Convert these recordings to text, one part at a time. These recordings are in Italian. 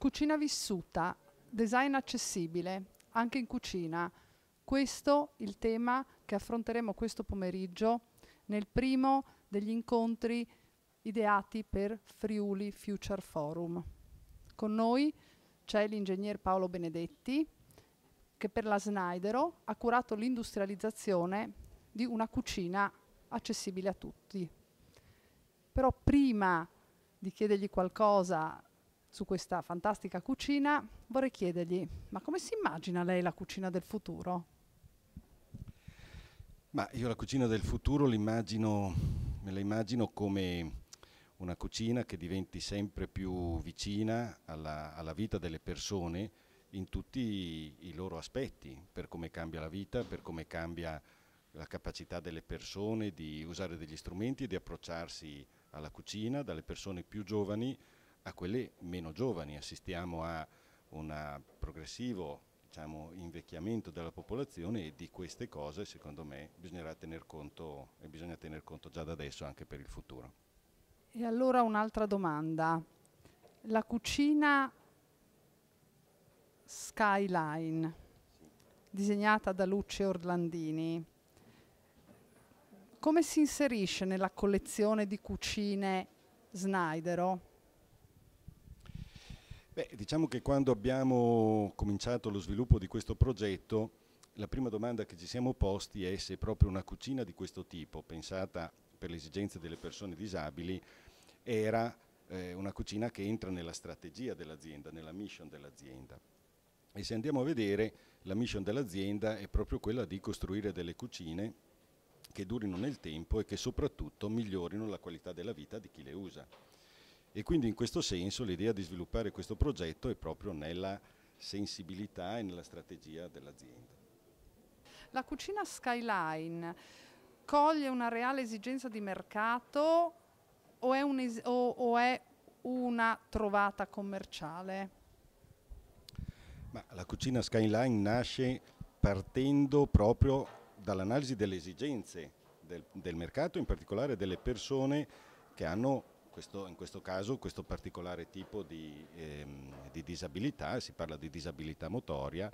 Cucina vissuta, design accessibile, anche in cucina. Questo è il tema che affronteremo questo pomeriggio nel primo degli incontri ideati per Friuli Future Forum. Con noi c'è l'ingegner Paolo Benedetti, che per la Snaidero ha curato l'industrializzazione di una cucina accessibile a tutti. Però prima di chiedergli qualcosa su questa fantastica cucina, vorrei chiedergli, ma come si immagina lei la cucina del futuro? Ma io la cucina del futuro me la immagino come una cucina che diventi sempre più vicina alla vita delle persone in tutti i loro aspetti, per come cambia la vita, per come cambia la capacità delle persone di usare degli strumenti e di approcciarsi alla cucina, dalle persone più giovani a quelle meno giovani. Assistiamo a un progressivo, diciamo, invecchiamento della popolazione e di queste cose, secondo me, bisognerà tener conto e bisogna tener conto già da adesso anche per il futuro. E allora un'altra domanda. La cucina Skyline, disegnata da Lucio Orlandini, come si inserisce nella collezione di cucine Snaidero? Beh, diciamo che quando abbiamo cominciato lo sviluppo di questo progetto, la prima domanda che ci siamo posti è se proprio una cucina di questo tipo, pensata per le esigenze delle persone disabili, era una cucina che entra nella strategia dell'azienda, nella mission dell'azienda. E se andiamo a vedere, la mission dell'azienda è proprio quella di costruire delle cucine che durino nel tempo e che soprattutto migliorino la qualità della vita di chi le usa. E quindi in questo senso l'idea di sviluppare questo progetto è proprio nella sensibilità e nella strategia dell'azienda. La cucina Skyline coglie una reale esigenza di mercato o è una trovata commerciale? Ma la cucina Skyline nasce partendo proprio dall'analisi delle esigenze del mercato, in particolare delle persone che hanno in questo caso questo particolare tipo di disabilità. Si parla di disabilità motoria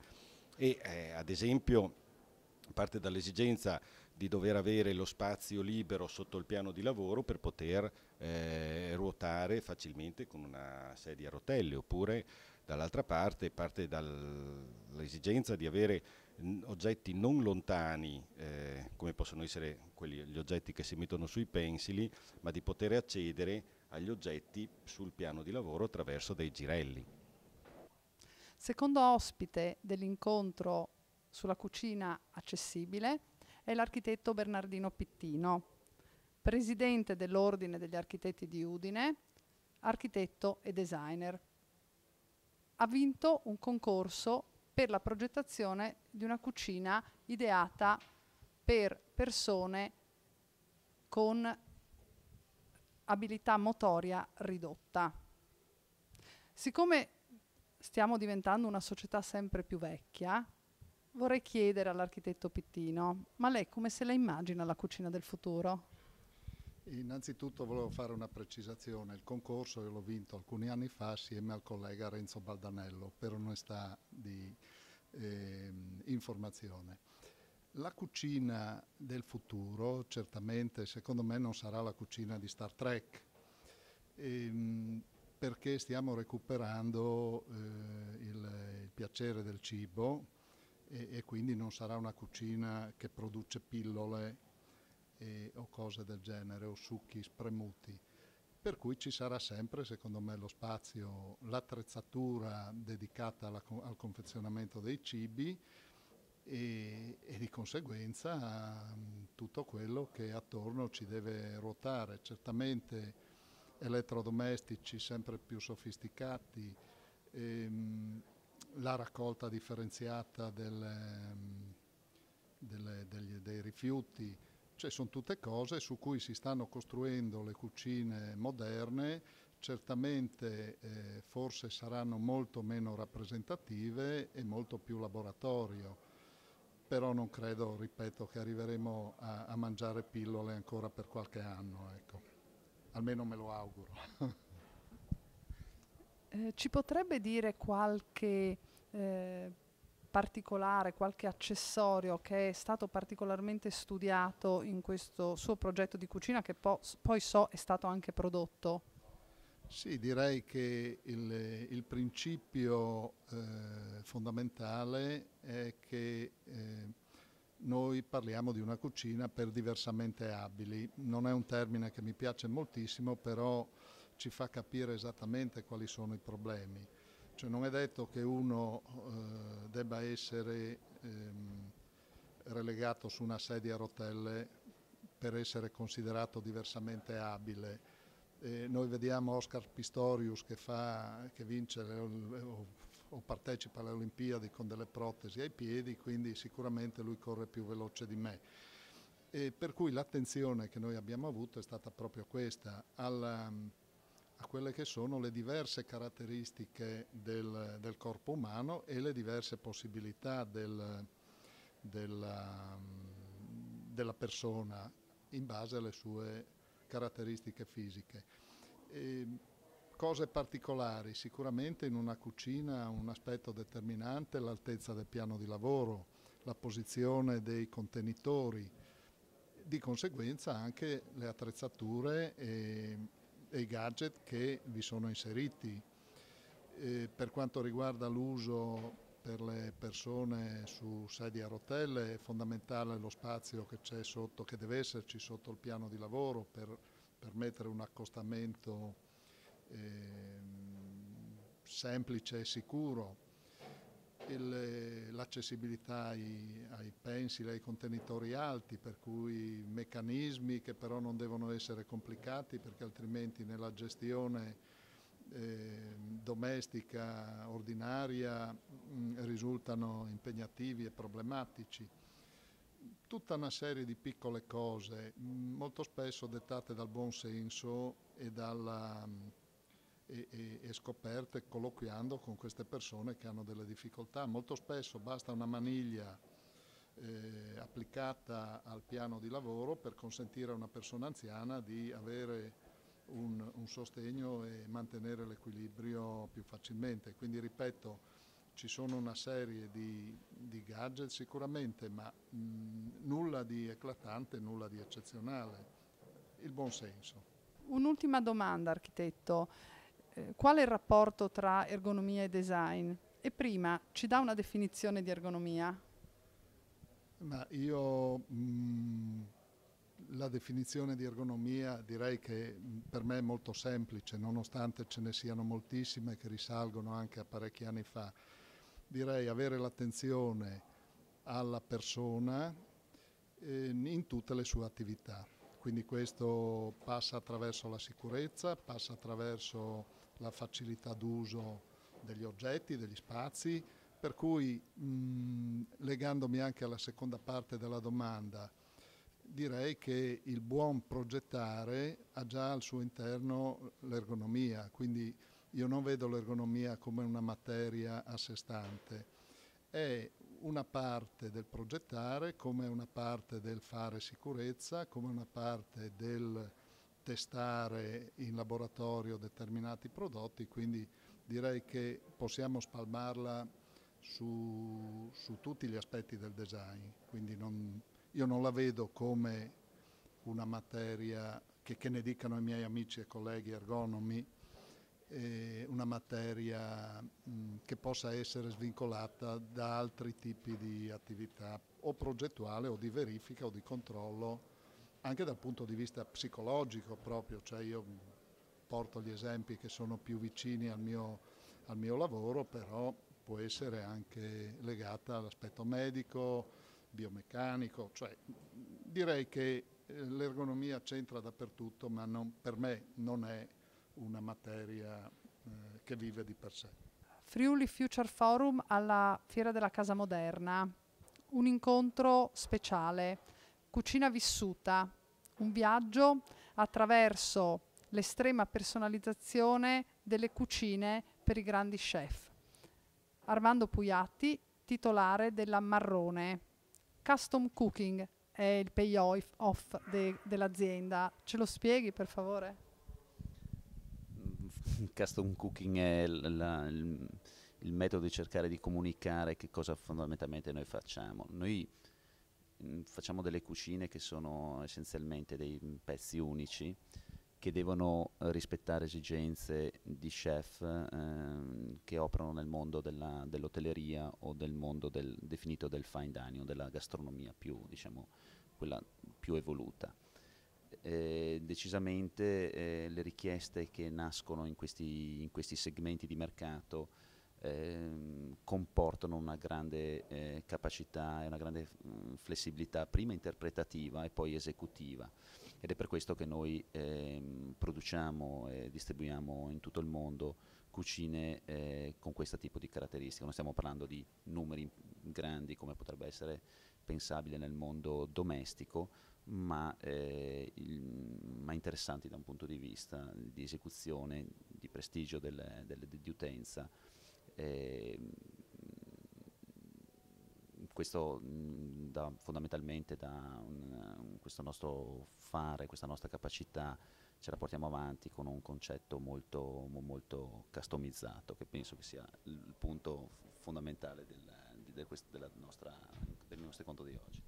e ad esempio parte dall'esigenza di dover avere lo spazio libero sotto il piano di lavoro per poter ruotare facilmente con una sedia a rotelle, oppure dall'altra parte parte dall'esigenza di avere oggetti non lontani, come possono essere gli oggetti che si mettono sui pensili, ma di poter accedere agli oggetti sul piano di lavoro attraverso dei girelli. Secondo ospite dell'incontro sulla cucina accessibile è l'architetto Bernardino Pittino, presidente dell'Ordine degli Architetti di Udine, architetto e designer. Ha vinto un concorso per la progettazione di una cucina ideata per persone con abilità motoria ridotta. Siccome stiamo diventando una società sempre più vecchia, vorrei chiedere all'architetto Pittino, ma lei come se la immagina la cucina del futuro? Innanzitutto volevo fare una precisazione. Il concorso io l'ho vinto alcuni anni fa assieme al collega Renzo Baldanello, per onestà di informazione. La cucina del futuro certamente secondo me non sarà la cucina di Star Trek, perché stiamo recuperando il piacere del cibo e quindi non sarà una cucina che produce pillole o cose del genere o succhi spremuti, per cui ci sarà sempre secondo me lo spazio, l'attrezzatura dedicata al confezionamento dei cibi e di conseguenza tutto quello che attorno ci deve ruotare. Certamente elettrodomestici sempre più sofisticati, la raccolta differenziata dei rifiuti, cioè sono tutte cose su cui si stanno costruendo le cucine moderne. Certamente forse saranno molto meno rappresentative e molto più laboratorio, però non credo, ripeto, che arriveremo a mangiare pillole ancora per qualche anno, ecco. Almeno me lo auguro. Ci potrebbe dire qualche particolare, qualche accessorio che è stato particolarmente studiato in questo suo progetto di cucina che poi so è stato anche prodotto? Sì, direi che il principio fondamentale è che noi parliamo di una cucina per diversamente abili. Non è un termine che mi piace moltissimo, però ci fa capire esattamente quali sono i problemi. Cioè non è detto che uno debba essere relegato su una sedia a rotelle per essere considerato diversamente abile. Noi vediamo Oscar Pistorius che vince o partecipa alle Olimpiadi con delle protesi ai piedi, quindi sicuramente lui corre più veloce di me. Per cui l'attenzione che noi abbiamo avuto è stata proprio questa, a quelle che sono le diverse caratteristiche del corpo umano e le diverse possibilità della persona in base alle sue caratteristiche fisiche. Cose particolari, sicuramente in una cucina un aspetto determinante è l'altezza del piano di lavoro, la posizione dei contenitori, di conseguenza anche le attrezzature e i gadget che vi sono inseriti. Per quanto riguarda l'uso per le persone su sedie a rotelle è fondamentale lo spazio che c'è sotto, che deve esserci sotto il piano di lavoro per permettere un accostamento semplice e sicuro. L'accessibilità ai pensili, ai contenitori alti, per cui meccanismi che però non devono essere complicati perché altrimenti nella gestione domestica ordinaria risultano impegnativi e problematici. Tutta una serie di piccole cose, molto spesso dettate dal buon senso e scoperte colloquiando con queste persone che hanno delle difficoltà. Molto spesso basta una maniglia applicata al piano di lavoro per consentire a una persona anziana di avere un sostegno e mantenere l'equilibrio più facilmente. Quindi ripeto, ci sono una serie di gadget sicuramente, ma nulla di eclatante, nulla di eccezionale. Il buon senso. Un'ultima domanda, architetto. Qual è il rapporto tra ergonomia e design? E prima ci dà una definizione di ergonomia? Ma la definizione di ergonomia direi che per me è molto semplice, nonostante ce ne siano moltissime che risalgono anche a parecchi anni fa. Direi avere l'attenzione alla persona in tutte le sue attività. Quindi questo passa attraverso la sicurezza, passa attraverso la facilità d'uso degli oggetti, degli spazi, per cui legandomi anche alla seconda parte della domanda, direi che il buon progettare ha già al suo interno l'ergonomia, quindi io non vedo l'ergonomia come una materia a sé stante, è una parte del progettare, come una parte del fare sicurezza, come una parte del testare in laboratorio determinati prodotti, quindi direi che possiamo spalmarla su tutti gli aspetti del design, quindi io non la vedo come una materia che ne dicano i miei amici e colleghi ergonomi, una materia che possa essere svincolata da altri tipi di attività o progettuale o di verifica o di controllo, anche dal punto di vista psicologico proprio, cioè io porto gli esempi che sono più vicini al mio lavoro, però può essere anche legata all'aspetto medico, biomeccanico, cioè direi che l'ergonomia c'entra dappertutto, ma per me non è una materia che vive di per sé. Friuli Future Forum alla Fiera della Casa Moderna, un incontro speciale, cucina vissuta, un viaggio attraverso l'estrema personalizzazione delle cucine per i grandi chef. Armando Pugliatti, titolare della Marrone. Custom Cooking è il payoff dell'azienda. Ce lo spieghi per favore? custom cooking è il metodo di cercare di comunicare che cosa fondamentalmente noi facciamo. Noi facciamo delle cucine che sono essenzialmente dei pezzi unici che devono rispettare esigenze di chef che operano nel mondo dell'hotelleria o del mondo definito del fine dining, della gastronomia più, diciamo, quella più evoluta. Decisamente le richieste che nascono in questi segmenti di mercato comportano una grande capacità e una grande flessibilità, prima interpretativa e poi esecutiva, ed è per questo che noi produciamo e distribuiamo in tutto il mondo cucine con questo tipo di caratteristiche. Non stiamo parlando di numeri grandi come potrebbe essere pensabile nel mondo domestico, ma interessanti da un punto di vista di esecuzione, di prestigio di utenza. Questo fondamentalmente da questo nostro fare, questa nostra capacità, ce la portiamo avanti con un concetto molto, molto customizzato, che penso che sia il punto fondamentale del nostro incontro di oggi.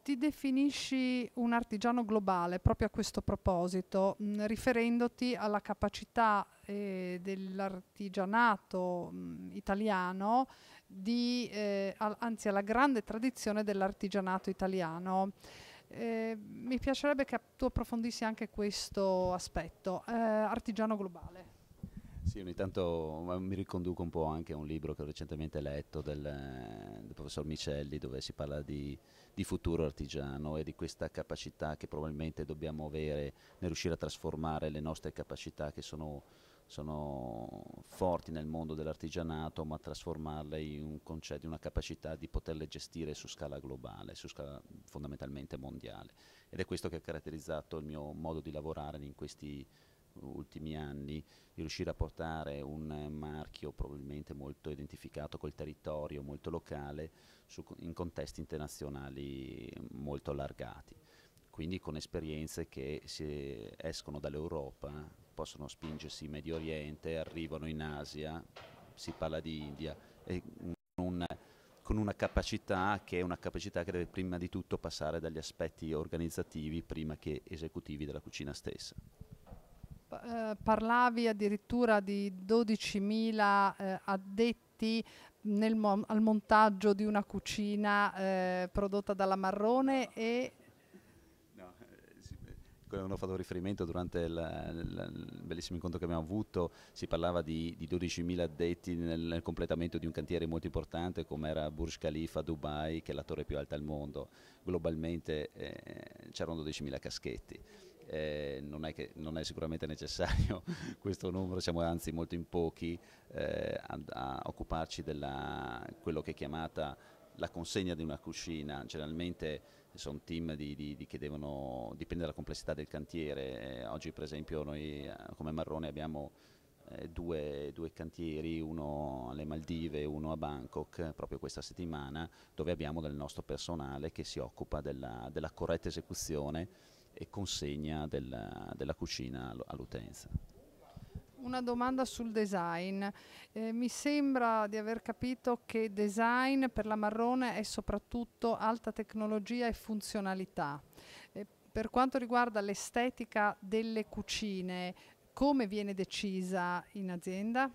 Ti definisci un artigiano globale proprio a questo proposito, riferendoti alla capacità dell'artigianato italiano, anzi alla grande tradizione dell'artigianato italiano. Mi piacerebbe che tu approfondissi anche questo aspetto, artigiano globale. Sì, ogni tanto mi riconduco un po' anche a un libro che ho recentemente letto del professor Micelli, dove si parla di futuro artigiano e di questa capacità che probabilmente dobbiamo avere nel riuscire a trasformare le nostre capacità che sono forti nel mondo dell'artigianato, ma trasformarle in un concetto, in una capacità di poterle gestire su scala globale, su scala fondamentalmente mondiale. Ed è questo che ha caratterizzato il mio modo di lavorare in questi ultimi anni, di riuscire a portare un marchio probabilmente molto identificato col territorio, molto locale, in contesti internazionali molto allargati, quindi con esperienze che escono dall'Europa, possono spingersi in Medio Oriente, arrivano in Asia, si parla di India, e con una capacità che deve prima di tutto passare dagli aspetti organizzativi prima che esecutivi della cucina stessa. Parlavi addirittura di 12.000 addetti al montaggio di una cucina prodotta dalla Marrone e... No, sì, avevano fatto riferimento durante il bellissimo incontro che abbiamo avuto, si parlava di 12.000 addetti nel completamento di un cantiere molto importante come era Burj Khalifa a Dubai, che è la torre più alta al mondo. Globalmente c'erano 12.000 caschetti. Non è sicuramente necessario questo numero, siamo anzi molto in pochi a occuparci quello che è chiamata la consegna di una cucina. Generalmente sono team che dipende dalla complessità del cantiere. Oggi per esempio noi come Marrone abbiamo due cantieri, uno alle Maldive e uno a Bangkok, proprio questa settimana, dove abbiamo del nostro personale che si occupa della corretta esecuzione e consegna della cucina all'utenza. Una domanda sul design. Mi sembra di aver capito che design per la Marrone è soprattutto alta tecnologia e funzionalità. Per quanto riguarda l'estetica delle cucine, come viene decisa in azienda?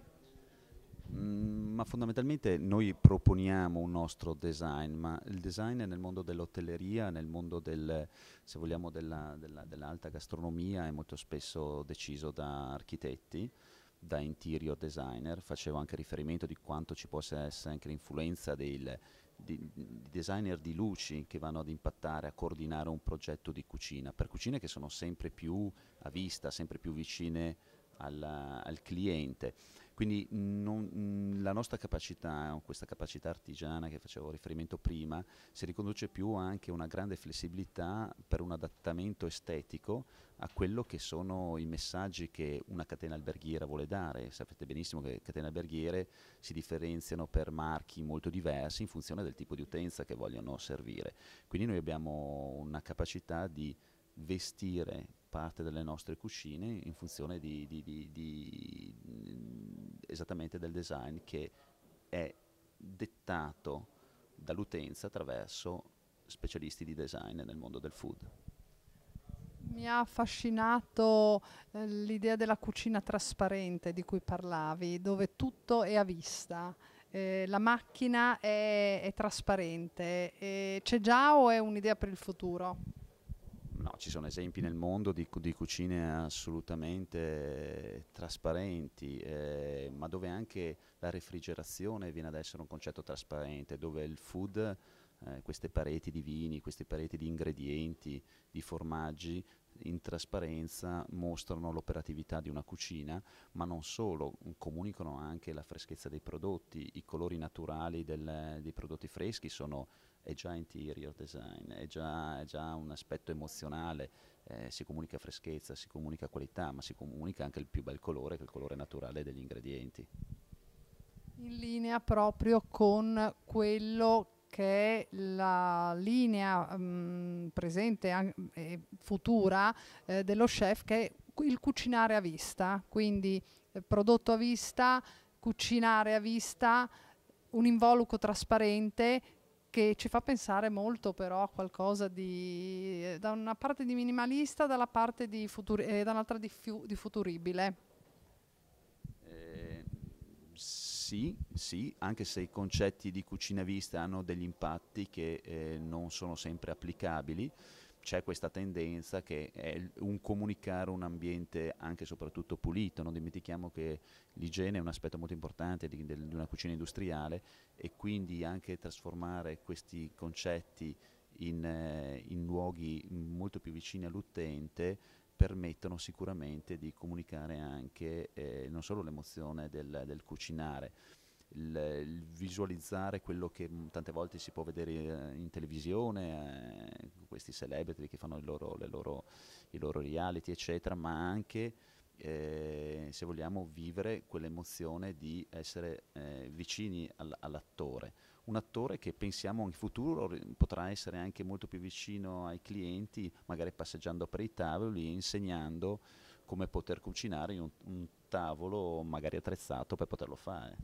Ma fondamentalmente noi proponiamo un nostro design, ma il design è nel mondo dell'hotelleria, nel mondo se vogliamo dell'alta gastronomia, è molto spesso deciso da architetti, da interior designer. Facevo anche riferimento di quanto ci possa essere anche l'influenza di designer di luci che vanno ad impattare, a coordinare un progetto di cucina, per cucine che sono sempre più a vista, sempre più vicine al cliente. Quindi la nostra capacità, questa capacità artigiana che facevo riferimento prima, si riconduce più anche a una grande flessibilità per un adattamento estetico a quello che sono i messaggi che una catena alberghiera vuole dare. Sapete benissimo che catene alberghiere si differenziano per marchi molto diversi in funzione del tipo di utenza che vogliono servire. Quindi noi abbiamo una capacità di vestire parte delle nostre cucine in funzione esattamente del design che è dettato dall'utenza attraverso specialisti di design nel mondo del food. Mi ha affascinato l'idea della cucina trasparente di cui parlavi, dove tutto è a vista. La macchina è trasparente. C'è già o è un'idea per il futuro? No, ci sono esempi nel mondo di cucine assolutamente trasparenti, ma dove anche la refrigerazione viene ad essere un concetto trasparente, dove il food, queste pareti di vini, queste pareti di ingredienti, di formaggi, in trasparenza mostrano l'operatività di una cucina, ma non solo, comunicano anche la freschezza dei prodotti, i colori naturali dei prodotti freschi è già interior design, è già un aspetto emozionale, si comunica freschezza, si comunica qualità, ma si comunica anche il più bel colore, che è il colore naturale degli ingredienti. In linea proprio con quello che è la linea presente e futura dello chef, che è il cucinare a vista, quindi prodotto a vista, cucinare a vista, un involucro trasparente che ci fa pensare molto però a qualcosa di da una parte di minimalista, dall'altra parte di futuribile. Sì, anche se i concetti di cucina a vista hanno degli impatti che non sono sempre applicabili, c'è questa tendenza che è un comunicare un ambiente anche e soprattutto pulito. Non dimentichiamo che l'igiene è un aspetto molto importante di una cucina industriale, e quindi anche trasformare questi concetti in luoghi molto più vicini all'utente permettono sicuramente di comunicare anche non solo l'emozione del cucinare, il visualizzare quello che tante volte si può vedere in televisione, questi celebrity che fanno i loro reality eccetera, ma anche se vogliamo vivere quell'emozione di essere vicini all'attore. Un attore che pensiamo in futuro potrà essere anche molto più vicino ai clienti, magari passeggiando per i tavoli e insegnando come poter cucinare in un tavolo magari attrezzato per poterlo fare.